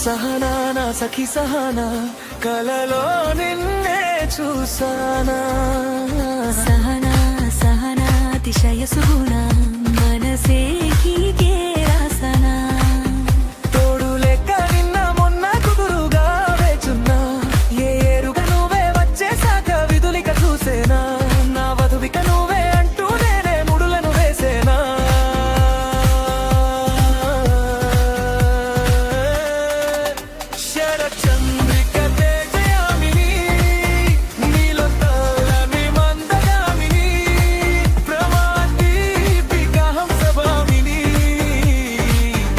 సహనా నా సఖి సహనా కలలో నిన్నే చూసానా సహనా సహనా అతిశయ సుగుణ మనసే హీగే రాసనా తోడు లెక్క నిన్న మొన్న కుదురుగా వేచున్నా ఏ ఏరుగా నువ్వే వచ్చేసాక విధులిక చూసేనా నా వధువిక నువ్వే అంటూ నేనే ముడులను వేసేనా శరచంద్రిక తేజయామిని నీలో తలని మందగామిని ప్రమాదీపిక హంసభామిని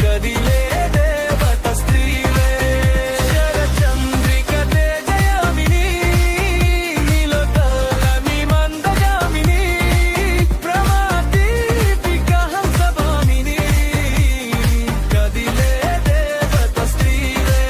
కదిలే దేవత స్త్రీవే శరచంద్రిక తేజయామిని నీలో తలని మందగామిని ప్రమాదీపిక హంసభామిని కదిలే దేవత స్త్రీవే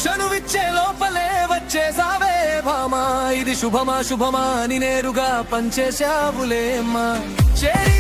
చనువిచ్చే లోపలే వచ్చేసావే భామా ఇది శుభమా శుభమా అని నేరుగా పంచేశావులేమ్మా చేరి